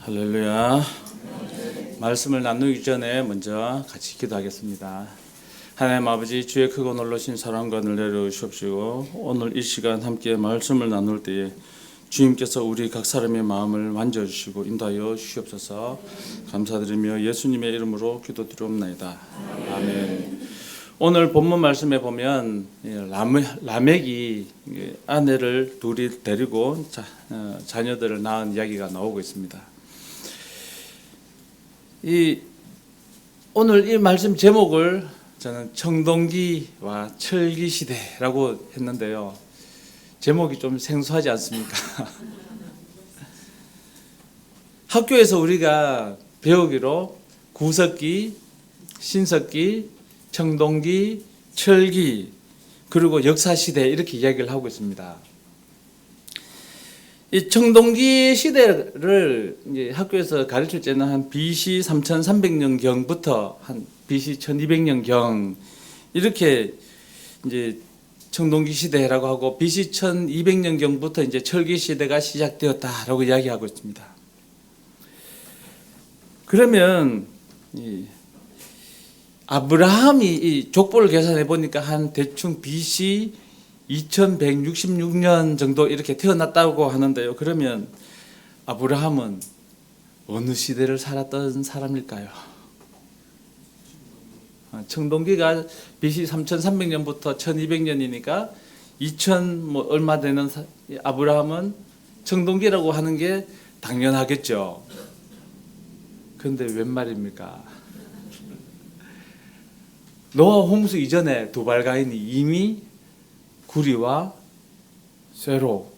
할렐루야. 말씀을 나누기 전에 먼저 같이 기도하겠습니다. 하나님 아버지, 주의 크고 놀라신 사랑과 은혜를 내려주시옵시고, 오늘 이 시간 함께 말씀을 나눌 때에 주님께서 우리 각 사람의 마음을 만져주시고 인도하여 주시옵소서. 감사드리며 예수님의 이름으로 기도드리옵나이다. 아멘. 오늘 본문 말씀에 보면 라멕이 아내를 둘이 데리고 자녀들을 낳은 이야기가 나오고 있습니다. 오늘 이 말씀 제목을 저는 청동기와 철기시대라고 했는데요. 제목이 좀 생소하지 않습니까? 학교에서 우리가 배우기로 구석기, 신석기, 청동기, 철기, 그리고 역사시대 이렇게 이야기를 하고 있습니다. 이 청동기 시대를 이제 학교에서 가르칠 때는 한 BC 3300년경부터 한 BC 1200년경 이렇게 이제 청동기 시대라고 하고 BC 1200년경부터 이제 철기 시대가 시작되었다라고 이야기하고 있습니다. 그러면 아브라함이 이 족보를 계산해 보니까 한 대충 BC 2166년 정도 이렇게 태어났다고 하는데요. 그러면 아브라함은 어느 시대를 살았던 사람일까요? 청동기가 BC 3300년부터 1200년이니까 2000 얼마 되는 아브라함은 청동기라고 하는 게 당연하겠죠. 그런데 웬 말입니까? 노아 홍수 이전에 두발가인이 이미 구리와 쇠로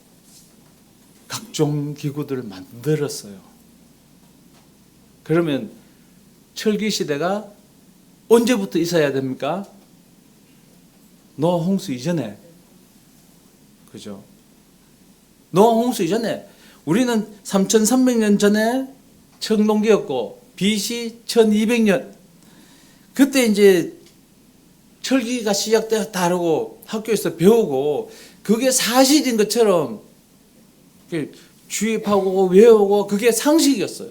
각종 기구들을 만들었어요. 그러면 철기 시대가 언제부터 있어야 됩니까? 노아 홍수 이전에. 그죠? 노아 홍수 이전에 우리는 3300년 전에 청동기였고 BC 1200년 그때 이제 철기가 시작되었다라고 학교에서 배우고 그게 사실인 것처럼 주입하고 외우고 그게 상식이었어요.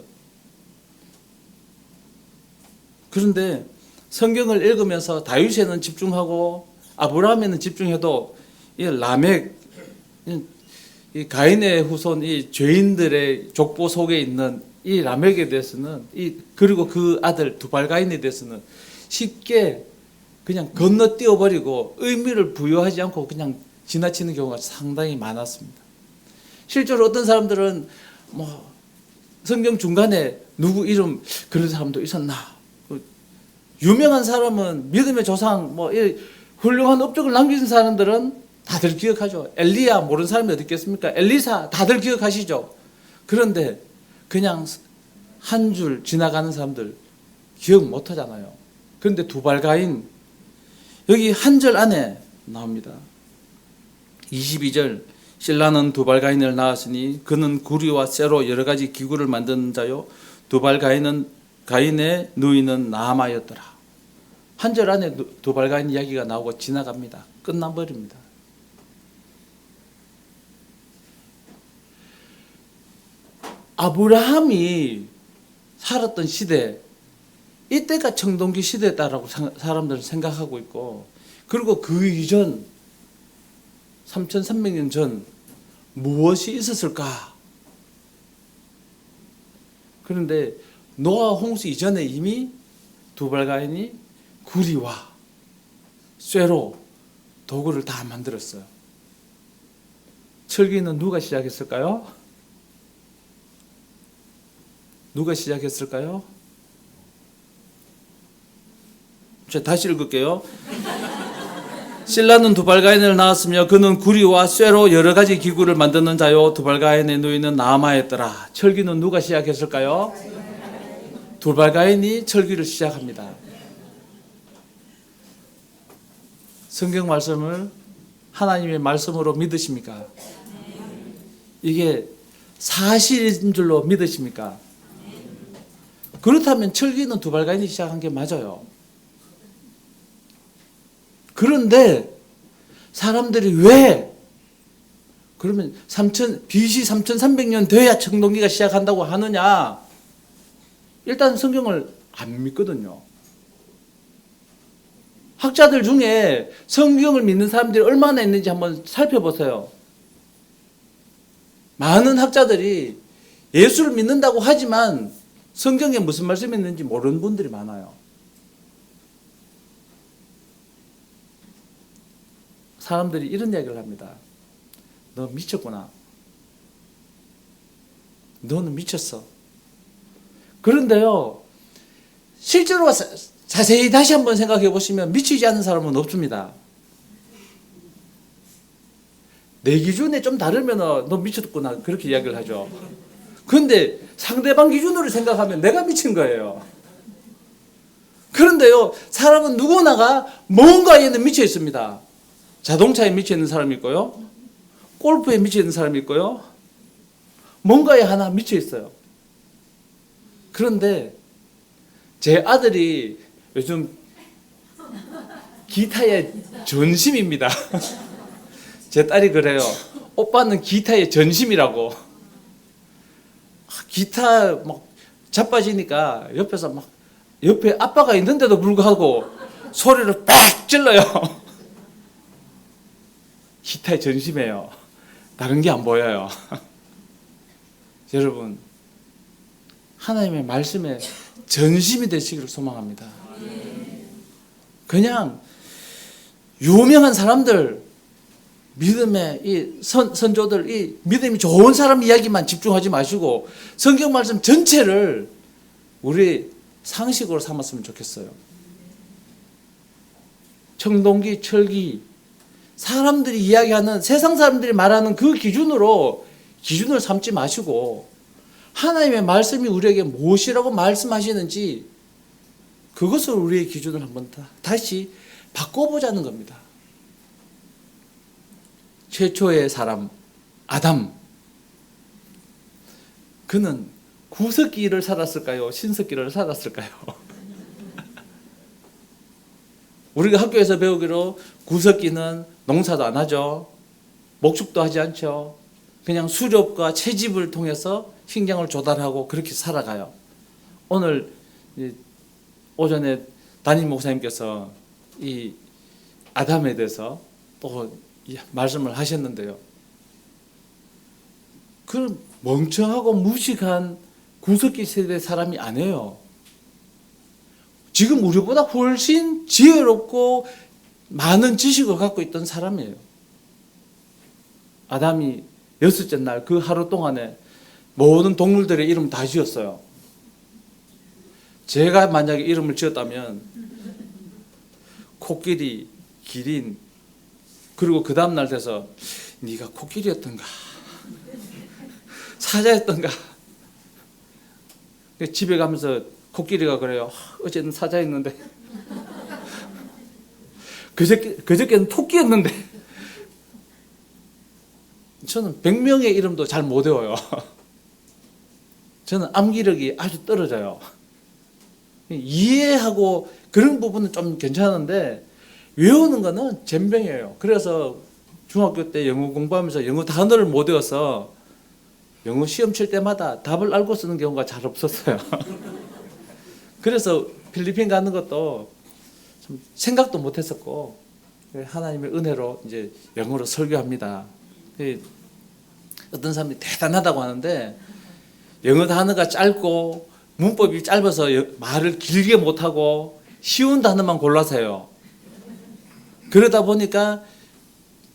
그런데 성경을 읽으면서 다윗에는 집중하고 아브라함에는 집중해도 이 라멕, 이 가인의 후손, 이 죄인들의 족보 속에 있는 이 라멕에 대해서는 그리고 그 아들 두발가인에 대해서는 쉽게 그냥 건너뛰어 버리고 의미를 부여하지 않고 그냥 지나치는 경우가 상당히 많았습니다. 실제로 어떤 사람들은 성경 중간에 누구 이름 그런 사람도 있었나? 유명한 사람은 믿음의 조상 훌륭한 업적을 남긴 사람들은 다들 기억하죠. 엘리야 모르는 사람이 어디 있겠습니까? 엘리사 다들 기억하시죠. 그런데 그냥 한 줄 지나가는 사람들 기억 못 하잖아요. 그런데 두발가인 여기 한 절 안에 나옵니다. 22절 실라는 두발가인을 낳았으니 그는 구리와 쇠로 여러 가지 기구를 만드는 자요 두발가인의 누이는 나아마였더라. 한 절 안에 두발가인 이야기가 나오고 지나갑니다. 끝나버립니다. 아브라함이 살았던 시대 이때가 청동기 시대다라고 사람들은 생각하고 있고 그리고 그 이전 3300년 전 무엇이 있었을까? 그런데 노아 홍수 이전에 이미 두발가인이 구리와 쇠로 도구를 다 만들었어요. 철기는 누가 시작했을까요? 누가 시작했을까요? 다시 읽을게요. 실라는 두발가인을 낳았으며 그는 구리와 쇠로 여러 가지 기구를 만드는 자요 두발가인의 누이는 나아마였더라. 철기는 누가 시작했을까요? 두발가인이 철기를 시작합니다. 성경 말씀을 하나님의 말씀으로 믿으십니까? 이게 사실인 줄로 믿으십니까? 그렇다면 철기는 두발가인이 시작한 게 맞아요. 그런데 사람들이 왜 그러면 BC 3300년 돼야 청동기가 시작한다고 하느냐? 일단 성경을 안 믿거든요. 학자들 중에 성경을 믿는 사람들이 얼마나 있는지 한번 살펴보세요. 많은 학자들이 예수를 믿는다고 하지만 성경에 무슨 말씀이 있는지 모르는 분들이 많아요. 사람들이 이런 이야기를 합니다. 너 미쳤구나. 너는 미쳤어. 그런데요, 실제로 자세히 다시 한번 생각해 보시면 미치지 않는 사람은 없습니다. 내 기준에 좀 다르면 너 미쳤구나 그렇게 이야기를 하죠. 그런데 상대방 기준으로 생각하면 내가 미친 거예요. 그런데요, 사람은 누구나가 뭔가에는 미쳐 있습니다. 자동차에 미쳐 있는 사람이 있고요, 골프에 미쳐 있는 사람이 있고요, 뭔가에 하나 미쳐 있어요. 그런데 제 아들이 요즘 기타의 전심입니다. 제 딸이 그래요. 오빠는 기타의 전심이라고. 기타 막 자빠지니까 옆에서 막 옆에 아빠가 있는데도 불구하고 소리를 빡 질러요. 기타의 전심이에요. 다른 게 안 보여요. 여러분, 하나님의 말씀에 전심이 되시기를 소망합니다. 그냥 유명한 사람들, 믿음의 이 선조들, 이 믿음이 좋은 사람 이야기만 집중하지 마시고 성경 말씀 전체를 우리 상식으로 삼았으면 좋겠어요. 청동기, 철기, 사람들이 이야기하는, 세상 사람들이 말하는 그 기준을 삼지 마시고 하나님의 말씀이 우리에게 무엇이라고 말씀하시는지 그것을 우리의 기준을 한번 다시 바꿔보자는 겁니다. 최초의 사람 아담, 그는 구석기를 살았을까요? 신석기를 살았을까요? 우리가 학교에서 배우기로 구석기는 농사도 안 하죠. 목축도 하지 않죠. 그냥 수렵과 채집을 통해서 식량을 조달하고 그렇게 살아가요. 오늘 오전에 담임 목사님께서 이 아담에 대해서 또 말씀을 하셨는데요. 그 멍청하고 무식한 구석기 세대 사람이 아니에요. 지금 우리보다 훨씬 지혜롭고 많은 지식을 갖고 있던 사람이에요. 아담이 6째 날 그 하루 동안에 모든 동물들의 이름 다 지었어요. 제가 만약에 이름을 지었다면 코끼리, 기린, 그리고 그 다음 날 돼서 네가 코끼리였던가 사자였던가. 집에 가면서 코끼리가 그래요. 어제는 사자였는데 그저께는 토끼였는데. 저는 100명의 이름도 잘 못 외워요. 저는 암기력이 아주 떨어져요. 이해하고 그런 부분은 좀 괜찮은데 외우는 거는 젬병이에요. 그래서 중학교 때 영어 공부하면서 영어 단어를 못 외워서 영어 시험 칠 때마다 답을 알고 쓰는 경우가 잘 없었어요. 그래서 필리핀 가는 것도 좀 생각도 못 했었고, 하나님의 은혜로 이제 영어로 설교합니다. 어떤 사람들이 대단하다고 하는데 영어 단어가 짧고 문법이 짧아서 말을 길게 못하고 쉬운 단어만 골라서 해요. 그러다 보니까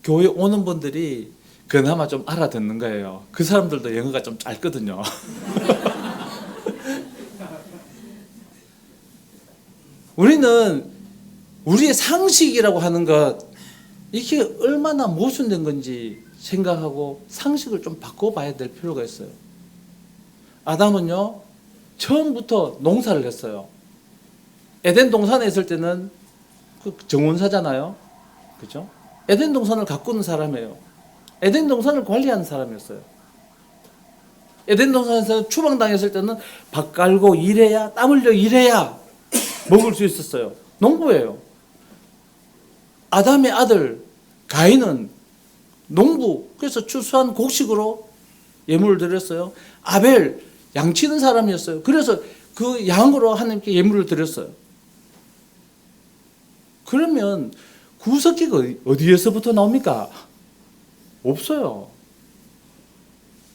교회 오는 분들이 그나마 좀 알아듣는 거예요. 그 사람들도 영어가 좀 짧거든요. 우리는 우리의 상식이라고 하는 것, 이게 얼마나 모순된 건지 생각하고 상식을 좀 바꿔봐야 될 필요가 있어요. 아담은요, 처음부터 농사를 했어요. 에덴 동산에 있을 때는 그 정원사잖아요. 그죠? 에덴 동산을 가꾸는 사람이에요. 에덴 동산을 관리하는 사람이었어요. 에덴 동산에서 추방당했을 때는 밥 깔고 일해야, 땀 흘려 일해야 먹을 수 있었어요. 농부예요. 아담의 아들 가인은 농부, 그래서 추수한 곡식으로 예물을 드렸어요. 아벨 양치는 사람이었어요. 그래서 그 양으로 하나님께 예물을 드렸어요. 그러면 구석기가 어디에서부터 나옵니까? 없어요.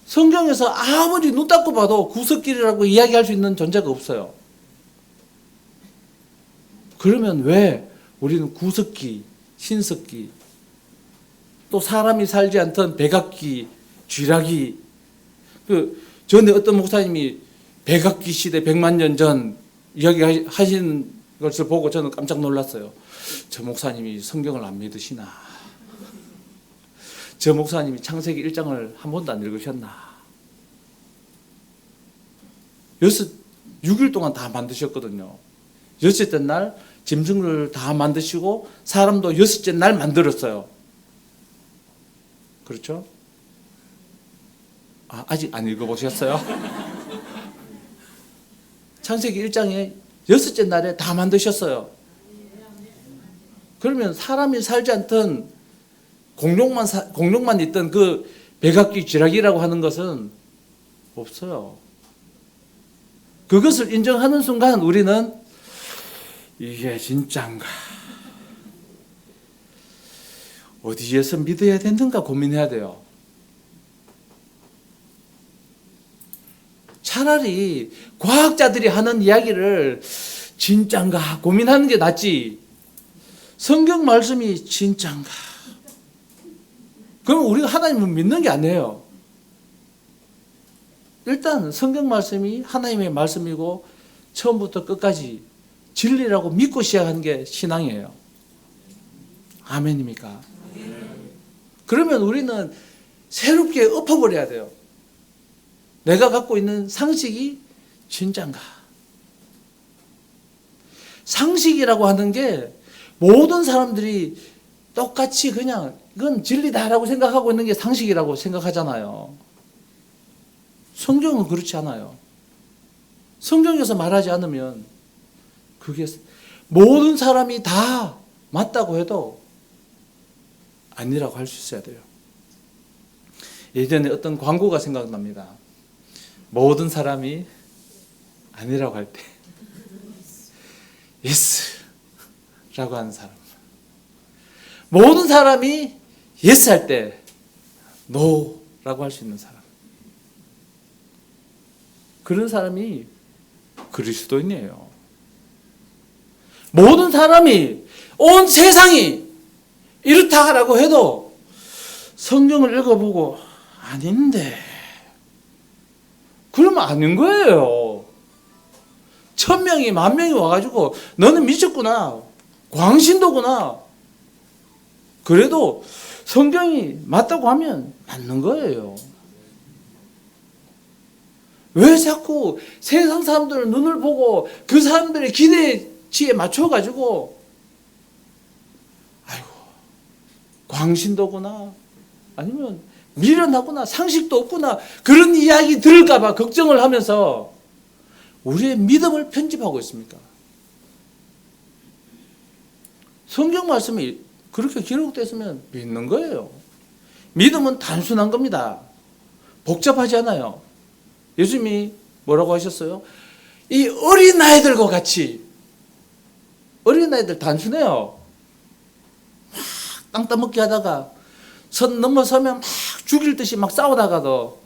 성경에서 아무리 눈 닦고 봐도 구석기라고 이야기할 수 있는 존재가 없어요. 그러면 왜 우리는 구석기, 신석기, 또 사람이 살지 않던 백악기, 쥐락이, 전에 어떤 목사님이 백악기 시대 100만 년 전 이야기하시는 것을 보고 저는 깜짝 놀랐어요. 저 목사님이 성경을 안 믿으시나? 저 목사님이 창세기 1장을 한 번도 안 읽으셨나? 6일 동안 다 만드셨거든요. 여섯째 날 짐승을 다 만드시고 사람도 여섯째 날 만들었어요. 그렇죠? 아직 안 읽어보셨어요? 창세기 1장에 여섯째 날에 다 만드셨어요. 그러면 사람이 살지 않던 공룡만 있던 그 백악기 쥐락이라고 하는 것은 없어요. 그것을 인정하는 순간 우리는 이게 진짜인가? 어디에서 믿어야 되는가 고민해야 돼요. 차라리 과학자들이 하는 이야기를 진짜인가 고민하는 게 낫지. 성경 말씀이 진짜인가? 그럼 우리가 하나님을 믿는 게 아니에요. 일단 성경 말씀이 하나님의 말씀이고 처음부터 끝까지 진리라고 믿고 시작하는 게 신앙이에요. 아멘입니까? 그러면 우리는 새롭게 엎어버려야 돼요. 내가 갖고 있는 상식이 진짜인가? 상식이라고 하는 게 모든 사람들이 똑같이 그냥 이건 진리다라고 생각하고 있는 게 상식이라고 생각하잖아요. 성경은 그렇지 않아요. 성경에서 말하지 않으면 그게 모든 사람이 다 맞다고 해도 아니라고 할 수 있어야 돼요. 예전에 어떤 광고가 생각납니다. 모든 사람이 아니라고 할 때 예스라고 하는 사람, 모든 사람이 예스 할 때 노라고 할 수 있는 사람, 그런 사람이 그리스도인이에요. 모든 사람이 온 세상이 이렇다라고 해도 성경을 읽어보고 아닌데 그러면 아닌 거예요. 1000명이 10,000명이 와가지고 너는 미쳤구나, 광신도구나, 그래도 성경이 맞다고 하면 맞는 거예요. 왜 자꾸 세상 사람들의 눈을 보고 그 사람들의 기대치에 맞춰가지고 아이고 광신도구나, 아니면 미련하구나, 상식도 없구나, 그런 이야기 들을까봐 걱정을 하면서 우리의 믿음을 편집하고 있습니까? 성경 말씀이 그렇게 기록됐으면 믿는 거예요. 믿음은 단순한 겁니다. 복잡하지 않아요. 예수님이 뭐라고 하셨어요? 이 어린아이들과 같이. 어린아이들 단순해요. 막 땅 따먹기 하다가 선 넘어서면 막 죽일 듯이 막 싸우다가도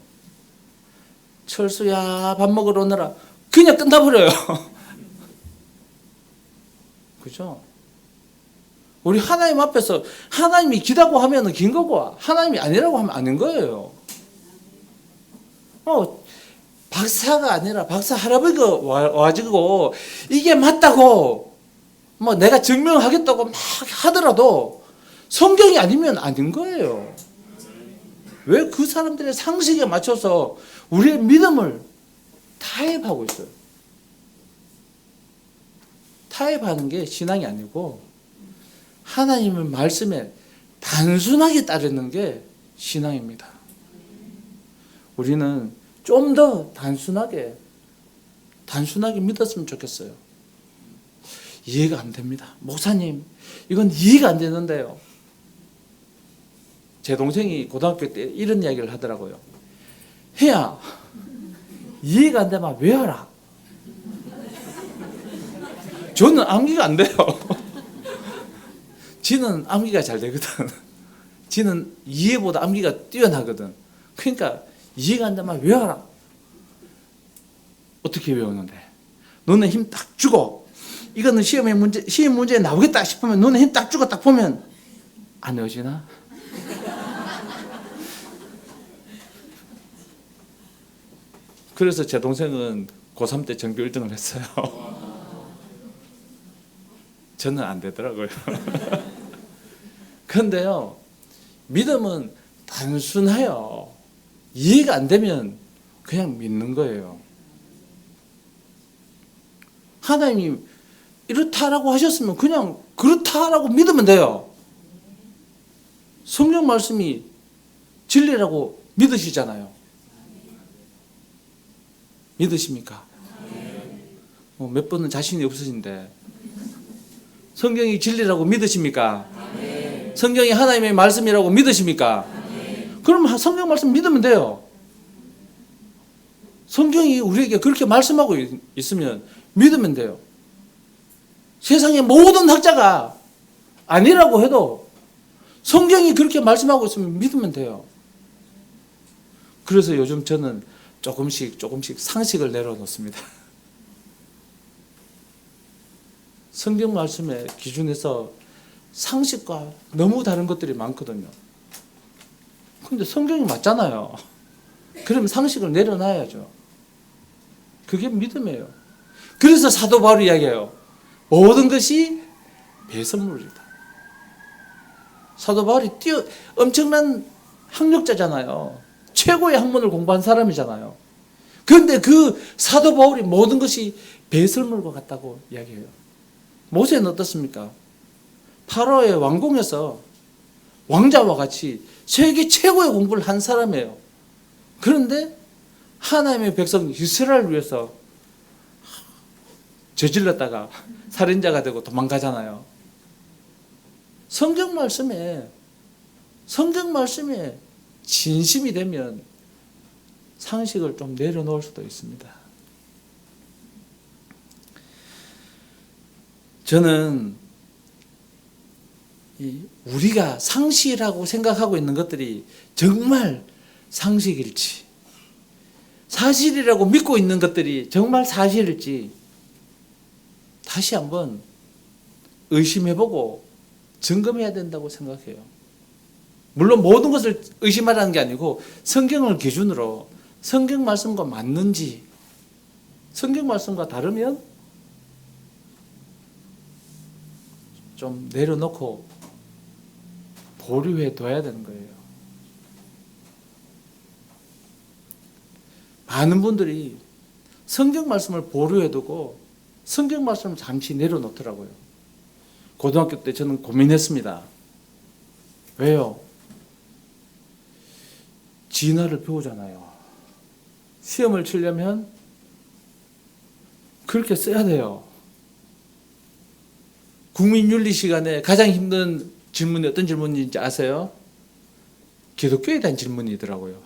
철수야 밥 먹으러 오너라 그냥 끝나버려요. 그죠? 우리 하나님 앞에서 하나님이 기다고 하면 긴 거고 하나님이 아니라고 하면 아닌 거예요. 박사가 아니라 박사 할아버지가 와가지고 이게 맞다고 뭐 내가 증명하겠다고 막 하더라도 성경이 아니면 아닌 거예요. 왜 그 사람들의 상식에 맞춰서 우리의 믿음을 타협하고 있어요. 타협하는 게 신앙이 아니고 하나님의 말씀에 단순하게 따르는 게 신앙입니다. 우리는 좀 더 단순하게 믿었으면 좋겠어요. 이해가 안 됩니다. 목사님, 이건 이해가 안 되는데요. 제 동생이 고등학교 때 이런 이야기를 하더라고요. 혜야, 이해가 안 되면 외워라. 저는 암기가 안 돼요. 지는 암기가 잘 되거든. 지는 이해보다 암기가 뛰어나거든. 그러니까 이해가 안 되면 외워라. 어떻게 외우는데? 너는 힘 딱 주고, 이거는 시험 문제에 나오겠다 싶으면 너는 힘 딱 주고 딱 보면 안 외워지나? 그래서 제 동생은 고3 때 전교 1등을 했어요. 저는 안 되더라고요. 그런데요, 믿음은 단순해요. 이해가 안 되면 그냥 믿는 거예요. 하나님이 이렇다라고 하셨으면 그냥 그렇다라고 믿으면 돼요. 성경 말씀이 진리라고 믿으시잖아요. 믿으십니까? 몇 번은 자신이 없으신데 성경이 진리라고 믿으십니까? 성경이 하나님의 말씀이라고 믿으십니까? 그럼 성경 말씀 믿으면 돼요. 성경이 우리에게 그렇게 말씀하고 있으면 믿으면 돼요. 세상의 모든 학자가 아니라고 해도 성경이 그렇게 말씀하고 있으면 믿으면 돼요. 그래서 요즘 저는 조금씩 상식을 내려놓습니다. 성경 말씀의 기준에서 상식과 너무 다른 것들이 많거든요. 그런데 성경이 맞잖아요. 그러면 상식을 내려놔야죠. 그게 믿음이에요. 그래서 사도 바울이 이야기해요. 모든 것이 배설물이다. 사도 바울이 엄청난 학력자잖아요. 최고의 학문을 공부한 사람이잖아요. 그런데 그 사도 바울이 모든 것이 배설물과 같다고 이야기해요. 모세는 어떻습니까? 파라오의 왕궁에서 왕자와 같이 세계 최고의 공부를 한 사람이에요. 그런데 하나님의 백성 이스라엘을 위해서 저질렀다가 살인자가 되고 도망가잖아요. 성경 말씀에 진심이 되면 상식을 좀 내려놓을 수도 있습니다. 저는 우리가 상식이라고 생각하고 있는 것들이 정말 상식일지, 사실이라고 믿고 있는 것들이 정말 사실일지 다시 한번 의심해보고 점검해야 된다고 생각해요. 물론 모든 것을 의심하라는 게 아니고 성경을 기준으로 성경 말씀과 맞는지, 성경 말씀과 다르면 좀 내려놓고 보류해 둬야 되는 거예요. 많은 분들이 성경 말씀을 보류해 두고 성경 말씀을 잠시 내려놓더라고요. 고등학교 때 저는 고민했습니다. 왜요? 진화를 배우잖아요. 시험을 치려면 그렇게 써야 돼요. 국민윤리 시간에 가장 힘든 질문이 어떤 질문인지 아세요? 기독교에 대한 질문이더라고요.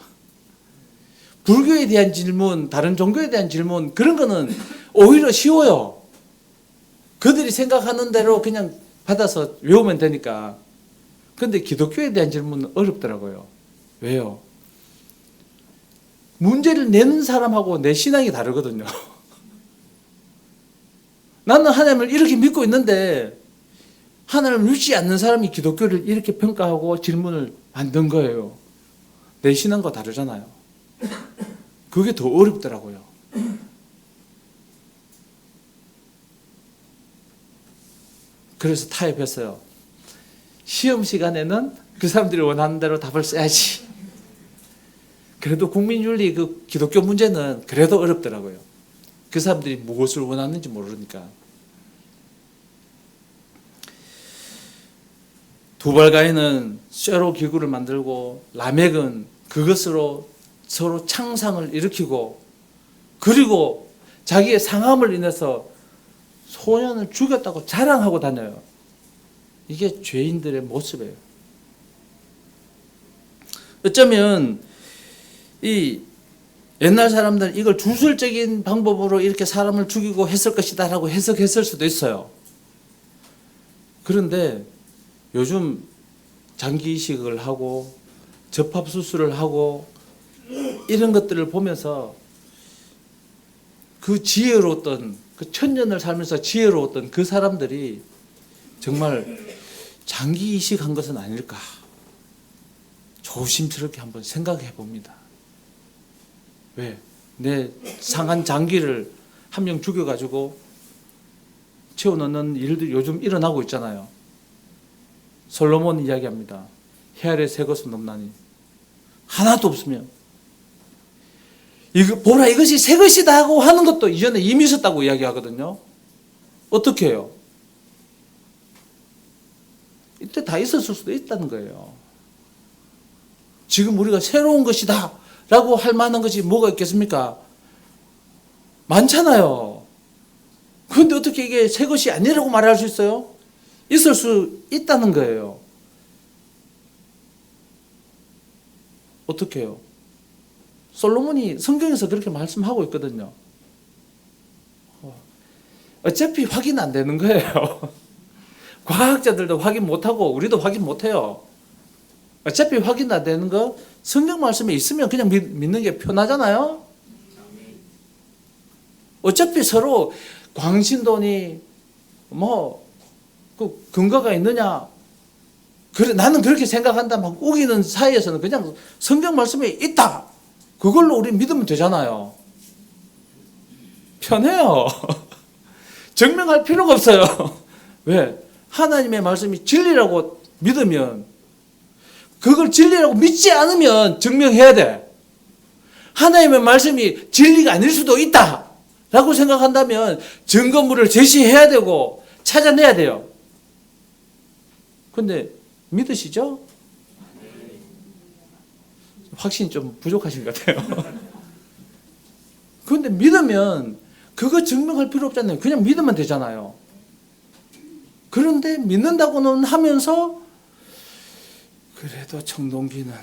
불교에 대한 질문, 다른 종교에 대한 질문, 그런 거는 오히려 쉬워요. 그들이 생각하는 대로 그냥 받아서 외우면 되니까. 그런데 기독교에 대한 질문은 어렵더라고요. 왜요? 문제를 내는 사람하고 내 신앙이 다르거든요. 나는 하나님을 이렇게 믿고 있는데 하나님을 믿지 않는 사람이 기독교를 이렇게 평가하고 질문을 만든 거예요. 내 신앙과 다르잖아요. 그게 더 어렵더라고요. 그래서 타협했어요. 시험 시간에는 그 사람들이 원하는 대로 답을 써야지. 그래도 국민윤리 그 기독교 문제는 그래도 어렵더라고요. 그 사람들이 무엇을 원하는지 모르니까. 두발가인은 쇠로 기구를 만들고 라멕은 그것으로 서로 창상을 일으키고 그리고 자기의 상함을 인해서 소년을 죽였다고 자랑하고 다녀요. 이게 죄인들의 모습이에요. 어쩌면 이 옛날 사람들은 이걸 주술적인 방법으로 이렇게 사람을 죽이고 했을 것이다 라고 해석했을 수도 있어요. 그런데 요즘 장기 이식을 하고 접합수술을 하고 이런 것들을 보면서 그 지혜로웠던, 그 천년을 살면서 지혜로웠던 그 사람들이 정말 장기 이식한 것은 아닐까 조심스럽게 한번 생각해 봅니다. 왜? 내 상한 장기를 한 명 죽여가지고 채워넣는 일들이 요즘 일어나고 있잖아요. 솔로몬 이야기합니다. 해 아래 새 것은 없나니 하나도 없으면 이거 보라 이것이 새 것이다 하고 하는 것도 이전에 이미 있었다고 이야기하거든요. 어떻게 해요? 이때 다 있었을 수도 있다는 거예요. 지금 우리가 새로운 것이다 라고 할 만한 것이 뭐가 있겠습니까? 많잖아요. 그런데 어떻게 이게 새 것이 아니라고 말할 수 있어요? 있을 수 있다는 거예요. 어떻게 해요? 솔로몬이 성경에서 그렇게 말씀하고 있거든요. 어차피 확인 안 되는 거예요. 과학자들도 확인 못하고 우리도 확인 못해요. 어차피 확인 안 되는 거 성경 말씀에 있으면 그냥 믿는 게 편하잖아요. 어차피 서로 광신도니 그 근거가 있느냐, 그래 나는 그렇게 생각한다 막 우기는 사이에서는 그냥 성경 말씀에 있다 그걸로 우리 믿으면 되잖아요. 편해요. 증명할 필요가 없어요. 왜? 하나님의 말씀이 진리라고 믿으면, 그걸 진리라고 믿지 않으면 증명해야 돼. 하나님의 말씀이 진리가 아닐 수도 있다 라고 생각한다면 증거물을 제시해야 되고 찾아내야 돼요. 근데 믿으시죠? 확신이 좀 부족하신 것 같아요. 그런데 믿으면 그거 증명할 필요 없잖아요. 그냥 믿으면 되잖아요. 그런데 믿는다고는 하면서 그래도 청동기는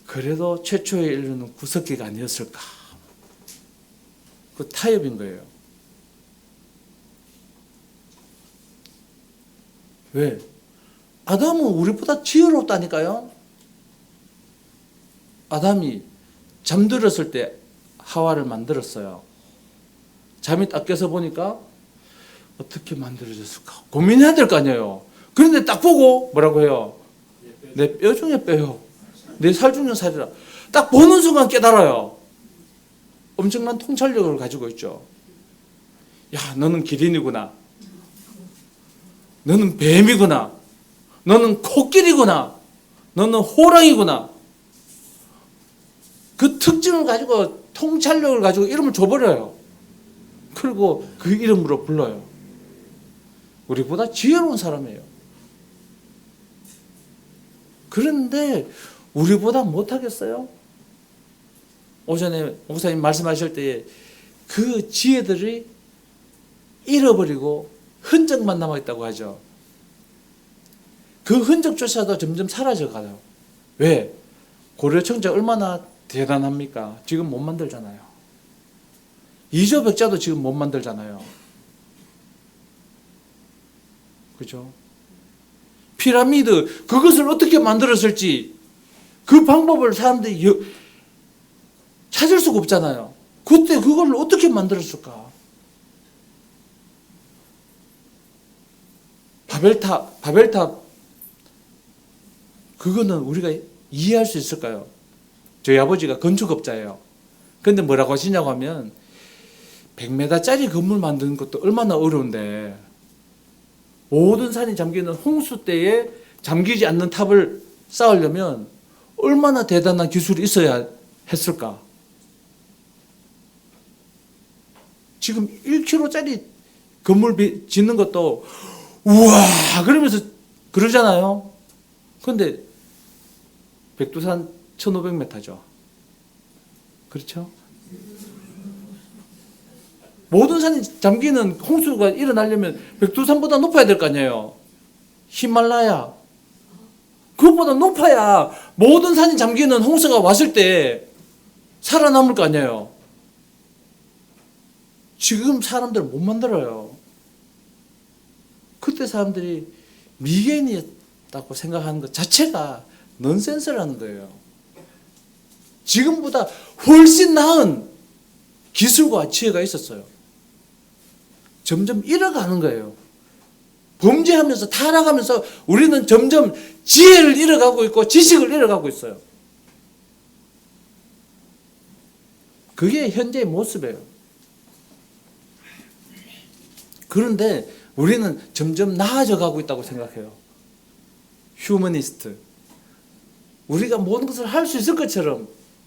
그래도 최초의 인류는 구석기가 아니었을까. 그 타협인 거예요. 왜? 아담은 우리보다 지혜롭다니까요. 아담이 잠들었을 때 하와를 만들었어요. 잠이 딱 깨서 보니까 어떻게 만들어졌을까 고민해야 될 거 아니에요. 그런데 딱 보고 뭐라고 해요? 내 뼈 중에 뼈요, 내 살 중에 살이라. 딱 보는 순간 깨달아요. 엄청난 통찰력을 가지고 있죠. 야, 너는 기린이구나, 너는 뱀이구나, 너는 코끼리구나, 너는 호랑이구나. 그 특징을 가지고 통찰력을 가지고 이름을 줘버려요. 그리고 그 이름으로 불러요. 우리보다 지혜로운 사람이에요. 그런데 우리보다 못하겠어요? 오전에 목사님 말씀하실 때 그 지혜들이 잃어버리고 흔적만 남아있다고 하죠. 그 흔적조차도 점점 사라져가요. 왜? 고려청자 얼마나 대단합니까? 지금 못 만들잖아요. 이조백자도 지금 못 만들잖아요. 그죠? 피라미드, 그것을 어떻게 만들었을지 그 방법을 사람들이 찾을 수가 없잖아요. 그때 그걸 어떻게 만들었을까? 바벨탑, 그거는 우리가 이해할 수 있을까요? 저희 아버지가 건축업자예요. 근데 뭐라고 하시냐고 하면 100m짜리 건물 만드는 것도 얼마나 어려운데 모든 산이 잠기는 홍수 때에 잠기지 않는 탑을 쌓으려면 얼마나 대단한 기술이 있어야 했을까? 지금 1km짜리 건물 짓는 것도 우와 그러면서 그러잖아요. 그런데 백두산 1500m죠. 그렇죠? 모든 산이 잠기는 홍수가 일어나려면 백두산보다 높아야 될 거 아니에요. 히말라야. 그것보다 높아야 모든 산이 잠기는 홍수가 왔을 때 살아남을 거 아니에요. 지금 사람들은 못 만들어요. 그때 사람들이 미개인이었다고 생각하는 것 자체가 넌센스라는 거예요. 지금보다 훨씬 나은 기술과 지혜가 있었어요. 점점 잃어가는 거예요. 범죄하면서 타락하면서 우리는 점점 지혜를 잃어가고 있고 지식을 잃어가고 있어요. 그게 현재의 모습이에요. 그런데 우리는 점점 나아져 가고 있다고 생각해요. 휴머니스트. 우리가 모든 것을 할 수 있을 것처럼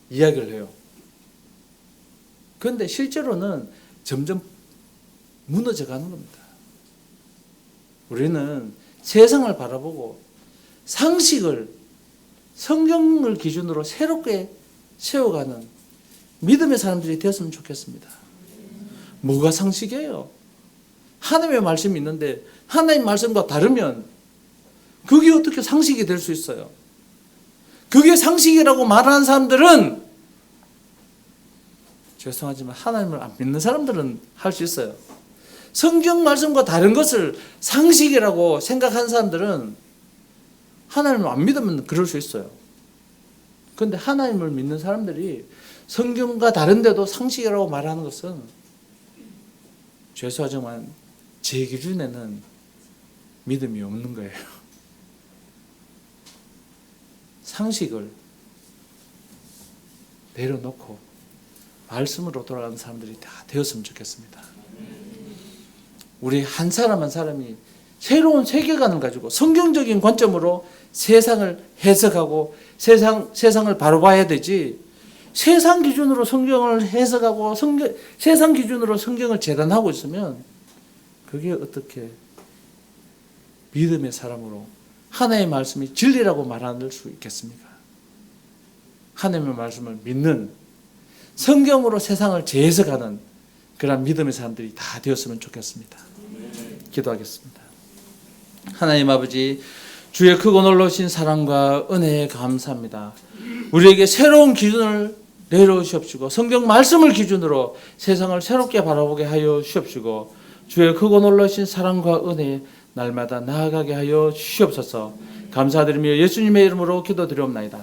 이야기를 해요. 그런데 실제로는 점점 무너져 가는 겁니다. 우리는 세상을 바라보고 상식을 성경을 기준으로 새롭게 세워가는 믿음의 사람들이 되었으면 좋겠습니다. 뭐가 상식이에요? 하나님의 말씀이 있는데 하나님 말씀과 다르면 그게 어떻게 상식이 될 수 있어요? 그게 상식이라고 말하는 사람들은 죄송하지만 하나님을 안 믿는 사람들은 할 수 있어요. 성경 말씀과 다른 것을 상식이라고 생각하는 사람들은 하나님을 안 믿으면 그럴 수 있어요. 그런데 하나님을 믿는 사람들이 성경과 다른데도 상식이라고 말하는 것은 죄송하지만 제 기준에는 믿음이 없는 거예요. 상식을 내려놓고 말씀으로 돌아가는 사람들이 다 되었으면 좋겠습니다. 우리 한 사람 한 사람이 새로운 세계관을 가지고 성경적인 관점으로 세상을 해석하고 세상을 바로 봐야 되지, 세상 기준으로 성경을 해석하고 세상 기준으로 성경을 재단하고 있으면 그게 어떻게 믿음의 사람으로 하나님의 말씀이 진리라고 말할 수 있겠습니까? 하나님의 말씀을 믿는, 성경으로 세상을 재해석하는 그런 믿음의 사람들이 다 되었으면 좋겠습니다. 기도하겠습니다. 하나님 아버지, 주의 크고 놀라우신 사랑과 은혜에 감사합니다. 우리에게 새로운 기준을 내려오시옵시고 성경 말씀을 기준으로 세상을 새롭게 바라보게 하여 주옵시고 주의 크고 놀라우신 사랑과 은혜에 날마다 나아가게 하여 주시옵소서. 감사드리며 예수님의 이름으로 기도드리옵나이다.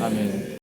아멘.